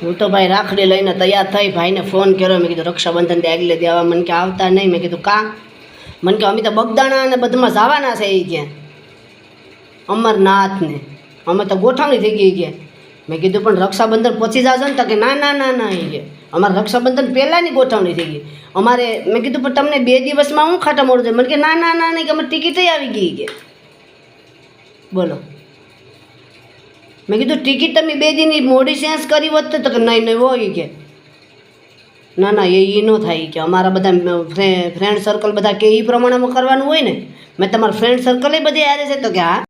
હું તો ભાઈ રાખડી લઈને તૈયાર થઈ, ભાઈને ફોન કર્યો. મેં કીધું રક્ષાબંધન આગલે દેવા. મને કે આવતા નહીં. મેં કીધું કાં? મને કે અમે તો બગદાણા અને બધામાં જવાના છે એ કે અમરનાથ ને અમે તો ગોઠવણી થઈ ગઈ કે. મેં કીધું પણ રક્ષાબંધન પછી જશે ને? તો કે ના ના ના ના એ કે અમારે રક્ષાબંધન પહેલાંની ગોઠવણી થઈ ગઈ અમારે. મેં કીધું પણ તમને 2 દિવસમાં હું ખાટા મોડું છે? મને કે ના ના ના નહીં કે અમારે ટિકિટ આવી ગઈ કે. બોલો. મેં કીધું ટિકિટ તમે 2 દિનની મોડી ચેન્જ કરી હોત તો કે નહીં નહીં હોય કે ના ના એ ન થાય કે અમારા બધા ફ્રેન્ડ સર્કલ બધા કે એ પ્રમાણેમાં કરવાનું હોય ને. મેં તમારા ફ્રેન્ડ સર્કલ એ બધે આવે છે? તો કે હા.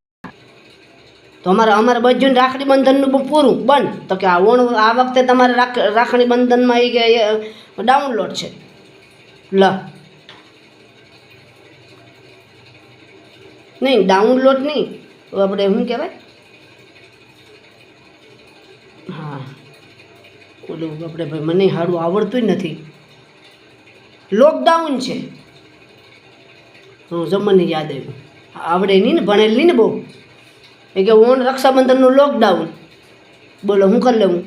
તો અમારે બધું રાખડી બંધનનું પૂરું બંધ. તો કે આ વખતે તમારે રાખડી બંધનમાં એ કે ડાઉનલોડ છે. લ નહીં ડાઉનલોડ નહીં, આપણે શું કહેવાય? હા ઓલું આપણે ભાઈ મને સારું આવડતું જ નથી. લોકડાઉન છે. જો મને યાદ આવ્યું. આવડે નહીં ને, ભણેલ નહીં ને બહુ. એ કે ઓન રક્ષાબંધનનું લોકડાઉન. બોલો હું કરી લેવું?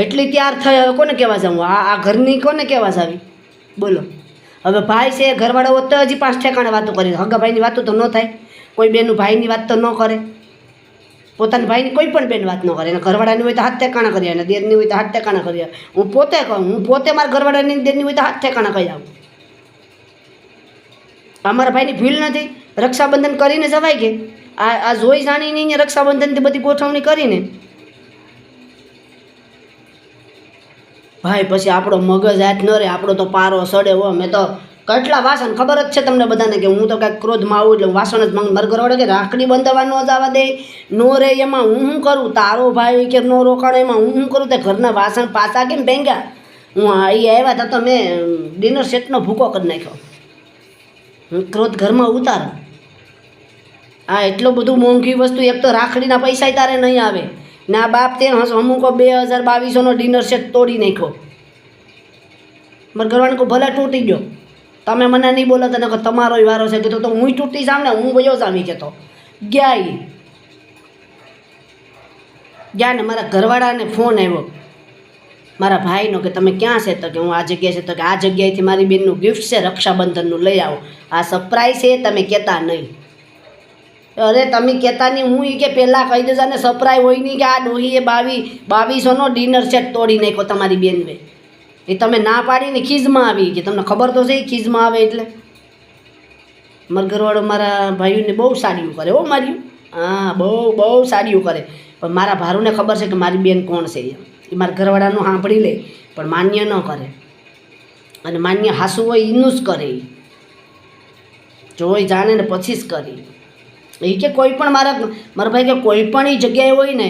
એટલી ત્યાર થઈ. હવે કોને કહેવા જાઉં? આ ઘરની કોને કહેવા જાવી? બોલો. હવે ભાઈ છે ઘરવાળાઓ તો હજી 5 ઠેકાણે વાતો કરી. હગા ભાઈની વાતો તો ન થાય. કોઈ બેનનું ભાઈની વાત તો ન કરે. પોતાના ભાઈની કોઈ પણ બેન વાત ન કરે. અને ઘરવાળાની હોય તો 7 ઠેકાણા કરી, અને દેરની હોય તો 7 ઠેકાણા કરી. હું પોતે કહું, હું પોતે મારા ઘરવાળાની દેરની હોય તો 7 ઠેકાણા કહી આવું. અમારા ભાઈની ભૂલ નથી. રક્ષાબંધન કરીને જવાય કે આ જોઈ જાણીને અહીંયા રક્ષાબંધનથી બધી ગોઠવણી કરીને ભાઈ પછી આપણો મગજ હાથ ન રહે. આપણો તો પારો સડે હો. મેં તો કેટલા વાસણ ખબર જ છે તમને બધાને કે હું તો કાંઈક ક્રોધમાં આવું એટલે વાસણ જ માંગ. મારા ઘરવાળા કે રાખડી બંધાવા ન જવા દે, નો રે એમાં હું શું કરું? તારો ભાઈ કે નો રોકાણ એમાં હું શું કરું? તે ઘરના વાસણ પાછા કેમ ભેંગ્યા? હું અહીં આવ્યા હતા તો મેં ડિનર સેટનો ભૂકો કરી નાખ્યો. હું ક્રોધ ઘરમાં ઉતારો. આ એટલું બધું મોંઘી વસ્તુ. એક તો રાખડીના પૈસા તારે નહીં આવે ને આ બાપ તે અમુકો 2022નો ડિનર સેટ તોડી નાખ્યો. મારા ઘરવાળાને કહું ભલે તૂટી ગયો, તમે મને નહીં બોલો તો તમારો વારો છે. કીધું તો હું તૂટી જામ ને, હું વયો જામી કહેતો. ગયા ને મારા ઘરવાળાને ફોન આવ્યો મારા ભાઈનો કે તમે ક્યાં છે? તો કે હું આ જગ્યાએ છે. તો કે આ જગ્યાએથી મારી બેનનું ગિફ્ટ છે, રક્ષાબંધનનું લઈ આવો. આ સરપ્રાઈઝ છે, તમે કહેતા નહીં. અરે તમે કહેતા નહીં. હું એ કે પહેલાં કહી દેજા ને સરપ્રાઈઝ હોય નહીં કે આ ડોહીએ 2200નો ડિનર સેટ તોડી નાખ્યો તમારી બેનને. એ તમે ના પાડીને ખીજમાં આવી કે તમને ખબર તો છે ખીજમાં આવે એટલે. મારા ઘરવાળો મારા ભાઈઓને બહુ સાડીઓ કરે હો માર્યું. હા બહુ સાડીઓ કરે. પણ મારા ભારુને ખબર છે કે મારી બેન કોણ છે. એ મારા ઘરવાળાનું સાંભળી લે પણ માન્ય ન કરે. અને માન્ય હાસું હોય એનું જ કરે. જોઈ જાણે ને પછી જ કરી. એ કે કોઈ પણ મારા ભાઈ કે કોઈ પણ એ જગ્યાએ હોય ને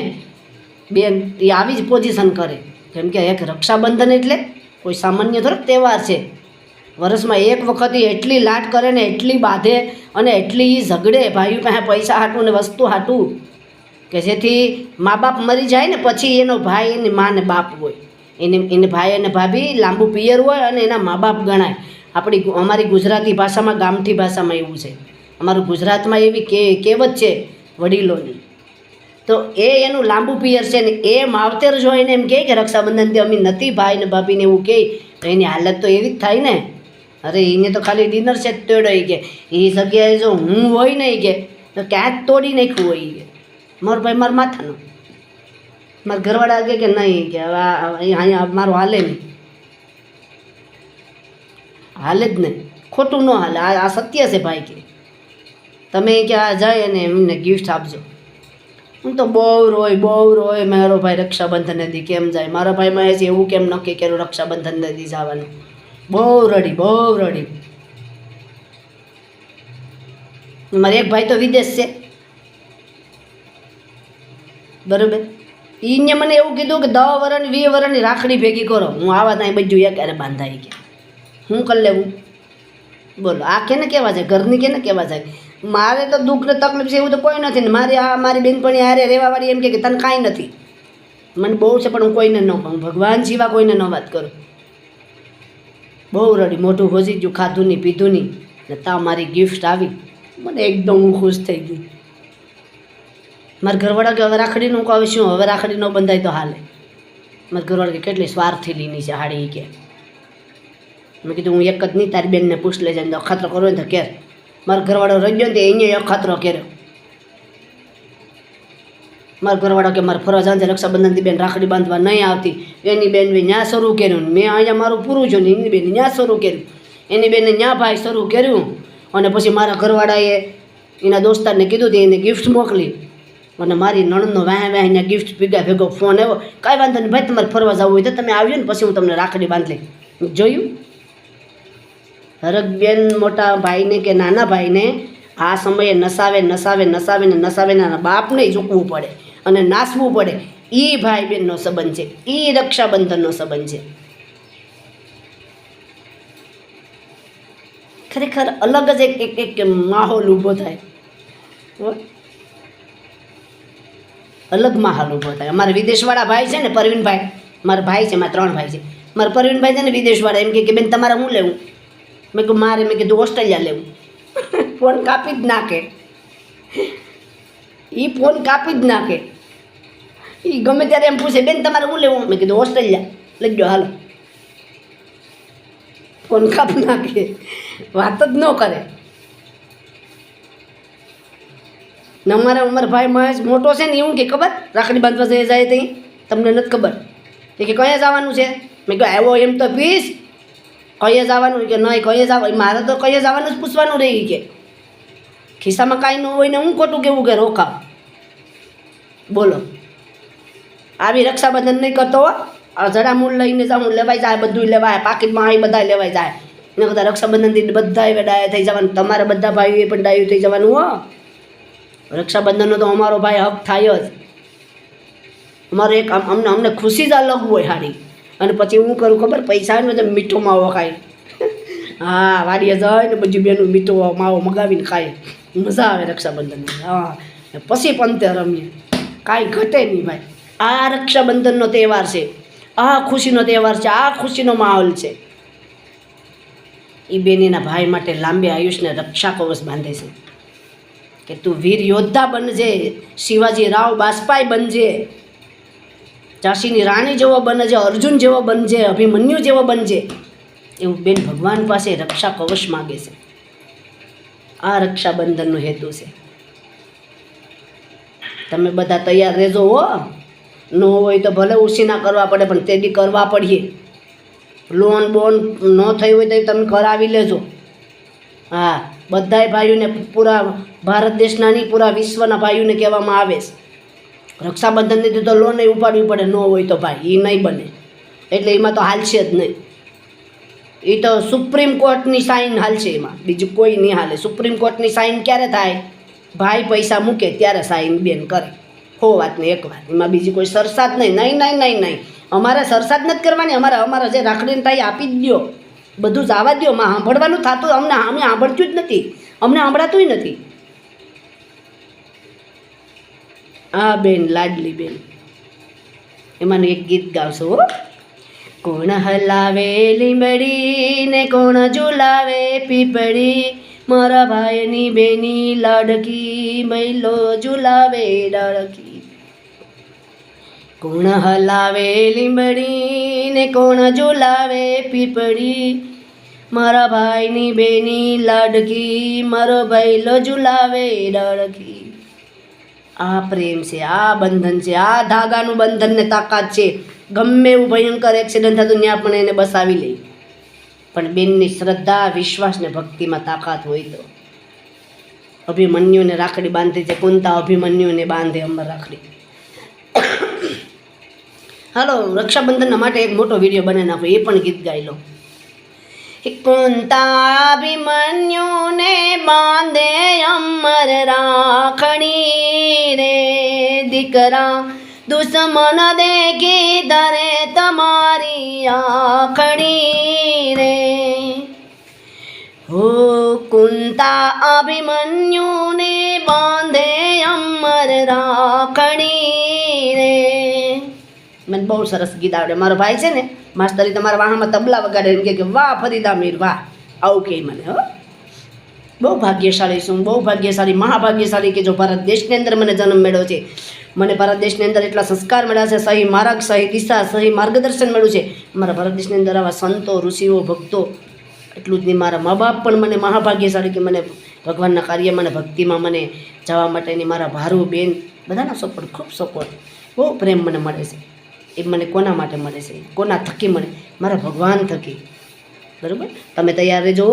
બેન એ આવી જ પોઝિશન કરે. કેમ કે એક રક્ષાબંધન એટલે કોઈ સામાન્ય થોડોક તહેવાર છે. વર્ષમાં એક વખત એટલી લાટ કરે ને એટલી બાંધે અને એટલી ઝઘડે ભાઈઓ પાસે પૈસા હાટું ને વસ્તુ હાટું કે જેથી મા બાપ મરી જાય ને પછી એનો ભાઈ એની મા ને બાપ હોય. એને ભાઈ અને ભાભી લાંબુ પિયર હોય અને એના મા બાપ ગણાય. અમારી ગુજરાતી ભાષામાં ગામઠી ભાષામાં એવું છે. અમારું ગુજરાતમાં એવી કહેવત છે વડીલોની. તો એનું લાંબુ પિયર છે ને એ માવતર જોઈને એમ કહે કે રક્ષાબંધનથી અમે નથી ભાઈ ને ભાભીને એવું કહે તો એની હાલત તો એવી જ થાય ને. અરે એને તો ખાલી ડિનર સેટ તોડ્યો કે એ જગ્યાએ જો હું હોય ને કે તો ક્યાંક તોડી નાખ્યું હોય કે મારો ભાઈ મારા માથાનો. મારા ઘરવાળા કે નહીં કે હવે અહીંયા મારું હાલે નહીં, હાલે જ નહીં, ખોટું ન હાલે. આ સત્ય છે ભાઈ કે તમે ક્યાં જાય અને એમને ગિફ્ટ આપજો. હું તો બહુ રોય મારો ભાઈ રક્ષાબંધન નથી કેમ જાય. મારા ભાઈમાં છે એવું કેમ નક્કી કર્યું રક્ષાબંધન નથી જવાનું. બહુ રડી. મારે એક ભાઈ તો વિદેશ છે બરાબર. એને મને એવું કીધું કે 10 વર્ષની 20 વર્ષની રાખડી ભેગી કરો. હું આવા ત્યાં બધું એક ક્યારે બાંધાઈ કે હું કરી લેવું? બોલો આ કેને કહેવા જાય? ઘરની કેને કહેવા જાય? મારે તો દુઃખ ને તકલીફ છે એવું તો કોઈ નથી ને. મારી બેનપણી હારે રહેવાવાળી એમ કે તને કાંઈ નથી. મને બહુ છે પણ હું કોઈને ન કહું. ભગવાન સિવા કોઈને ન વાત કરું. બહુ રડી. મોઢું હોજી ગયું, ખાધું નહીં પીધું નહીં ને તા મારી ગિફ્ટ આવી. મને એકદમ હું ખુશ થઈ ગઈ. મારા ઘરવાળા કે હવે રાખડીનું કહું શું? હવે રાખડી ન બંધાય તો હાલે. મારા ઘરવાળા કે કેટલી સ્વાર્થી લીની છે હાડી કે. મેં કીધું હું એક જ નહીં તારી બેનને પૂછ લેજે ને અખાતરો કરવો ને તો કેર. મારો ઘરવાળો રહી ગયો ને એને અખાતરો કર્યો. મારા ઘરવાળો કે મારે ફરવા જવાનું છે રક્ષાબંધનથી બેન રાખડી બાંધવા નહીં આવતી. એની બેન બી ન્યા શરૂ કર્યું ને મેં અહીંયા મારું પૂરું છું ને એની બેન ન્યા શરૂ કર્યું. એની બેને ન્યા ભાઈ શરૂ કર્યું અને પછી મારા ઘરવાળાએ એના દોસ્તારને કીધું તે એને ગિફ્ટ મોકલી અને મારી નણંદનો વાહ અહીંયા ગિફ્ટ ભેગો ફોન આવ્યો. કાંઈ વાંધો નહીં ભાઈ તમારે ફરવા જવું હોય તો તમે આવ્યો ને પછી હું તમને રાખડી બાંધી લઈ. જોયું હરકબેન મોટા ભાઈને કે નાના ભાઈને આ સમયે નસાવે નસાવે નસાવે ને નસાવે નાના બાપને ઝૂકવું પડે અને નાસવું પડે. એ ભાઈ બહેનનો સંબંધ છે, એ રક્ષાબંધનનો સંબંધ છે. ખરેખર અલગ જ એક માહોલ ઊભો થાય, અલગ માહોલ ઊભો થાય. અમારા વિદેશવાળા ભાઈ છે ને પરવીનભાઈ, મારા ભાઈ છે, મારા 3 ભાઈ છે. મારા પરવીનભાઈ છે ને વિદેશવાળા, એમ કે બેન તમારે હું લેવું? મેં કહ્યું મારે, મેં કીધું ઓસ્ટ્રેલિયા લેવું. ફોન કાપી જ નાખે, એ ફોન કાપી જ નાખે. એ ગમે ત્યારે એમ પૂછે બેન તમારે હું લેવું? મેં કીધું ઓસ્ટ્રેલિયા લઈ ગયો હાલો. ફોન કાપી નાખે, વાત જ ન કરે. ને અમારા ભાઈ મહેશ મોટો છે ને એવું કે ખબર રાખડી બાંધવા જઈ જાય ત્યાં તમને નથી ખબર. એ કે કયા જવાનું છે? મેં કહ્યું આવ્યો એમ તો પીસ, કઈએ જવાનું? કે નહીં કઈએ જવાનું, મારે તો કઈએ જવાનું જ પૂછવાનું રહી કે ખિસ્સામાં કાંઈ ન હોય ને હું ખોટું કેવું કે રોકાવ. બોલો, આવી રક્ષાબંધન નહીં કરતો હો. આ જડામૂળ લઈને જાઉં લેવાઈ જાય, બધું લેવાય, પાકીટમાં આવી બધા લેવાઈ જાય. ને બધા રક્ષાબંધનથી બધા ડાયા થઈ જવાનું, તમારે બધા ભાઈઓએ પણ ડાયું થઈ જવાનું હો. રક્ષાબંધનનો તો અમારો ભાઈ હક થાય જ. અમારો એક અમને ખુશી જ અલગ હોય સારી. અને પછી હું કરું ખબર, પૈસા આવે ને તો મીઠો માવો ખાય. હા, વાડીએ જાય ને બધી બેનું મીઠો માવો મગાવીને ખાય, મજા આવે રક્ષાબંધનની. હા, પછી પંતે રમીએ, કાંઈ ઘટે નહીં ભાઈ. આ રક્ષાબંધનનો તહેવાર છે, આ ખુશીનો તહેવાર છે, આ ખુશીનો માહોલ છે. એ બેનીના ભાઈ માટે લાંબી આયુષ્ને રક્ષા કવચ બાંધે છે કે તું વીર યોદ્ધા બનજે, શિવાજી રાવ બાજપાઈ બનજે, ઝાંસીની રાણી જેવો બનજે, અર્જુન જેવો બનજે, અભિમન્યુ જેવો બનજે. એવું બેન ભગવાન પાસે રક્ષા કવચ માગે છે. આ રક્ષાબંધનનો હેતુ છે. તમે બધા તૈયાર રહેજો હો. ન હોય તો ભલે ઉછીના કરવા પડે પણ તે બી કરવા પડીએ. લોન બોન ન થઈ હોય તો તમે કરાવી લેજો. હા, બધાય ભાઈઓને, પૂરા ભારત દેશના નહીં પૂરા વિશ્વના ભાઈઓને કહેવામાં આવે છે રક્ષાબંધનની તો લોન ઉપાડવી પડે, ન હોય તો ભાઈ એ નહીં બને. એટલે એમાં તો હાલશે જ નહીં. એ તો સુપ્રીમ કોર્ટની સાઇન હાલશે, એમાં બીજું કોઈ નહીં હાલે. સુપ્રીમ કોર્ટની સાઇન ક્યારે થાય? ભાઈ પૈસા મૂકે ત્યારે સાઇન બેન કરે. હો વાત ને એક વાત, એમાં બીજી કોઈ સરસાદ નહીં. નહીં નહીં નહીં નહીં, અમારે સરસાદ નથી કરવાની. અમારા જે રાખડીને થાય આપી જ દો, બધું જવા દો. માં સાંભળવાનું થતું અમે સાંભળતું જ નથી, અમને સાંભળાતું નથી. હા બેન, લાડલી બેન, એમાંનું એક ગીત ગાવશો હો. કોણ હલાવે લીંબડી ને કોણ ઝુલાવે પીપળી, મારા ભાઈની બેની લાડકી મૈલો ઝુલાવે ડાળકી. કોણ હલાવે લીંબડી ને કોણ ઝુલાવે પીપળી, મારા ભાઈની બેની લાડકી મારો ભાઈલો ઝુલાવે ડાળકી. આ પ્રેમ છે, આ બંધન છે, આ ધાગાનું બંધનને તાકાત છે. ગમે એવું ભયંકર એક્સિડન્ટ થતું ત્યાં પણ એને બસાવી લે. પણ બેનની શ્રદ્ધા, વિશ્વાસ ને ભક્તિમાં તાકાત હોય તો. અભિમન્યુને રાખડી બાંધે છે, કુંતા અભિમન્યુને બાંધે અમર રાખડી. હાલો, રક્ષાબંધનના માટે એક મોટો વિડીયો બનાવી નાખો, એ પણ ગીત ગાઈ લો. કુંતા અભિમન્યુને બાંધે અમર રાખડી રે, દીકરા દુશ્મન દેખી ધરે તમારી આખડી રે. હો કુંતા અભિમન્યુને બાંધે અમર રાખડી રે. મને બહુ સરસ ગીત આવડે. મારો ભાઈ છે ને માસ્તરી, તમારા વાહમાં તબલા વગાડે, એમ કે વાહ ફરીદા મીર વાહ, આવું કે મને. હો બહુ ભાગ્યશાળી છું, બહુ ભાગ્યશાળી, મહાભાગ્યશાળી કે જો ભારત દેશની અંદર મને જન્મ મળ્યો છે. મને ભારત દેશની અંદર એટલા સંસ્કાર મળ્યા છે, સહી માર્ગ, સહી દિશા, સહી માર્ગદર્શન મળ્યું છે. મારા ભારત દેશની અંદર આવા સંતો, ઋષિઓ, ભક્તો, એટલું જ નહીં, મારા મા બાપ પણ મને મહાભાગ્યશાળી કે મને ભગવાનના કાર્યમાં અને ભક્તિમાં મને જવા માટેની મારા ભારુ બેન બધાનો સપોર્ટ, ખૂબ સપોર્ટ, બહુ પ્રેમ મને મળે છે. એ મને કોના માટે મળે છે, કોના થકી મળે? મારા ભગવાન થકી. બરાબર? તમે તૈયાર રહેજો.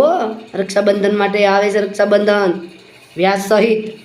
રક્ષાબંધન માટે આવે છે રક્ષાબંધન વ્યાજ સહિત.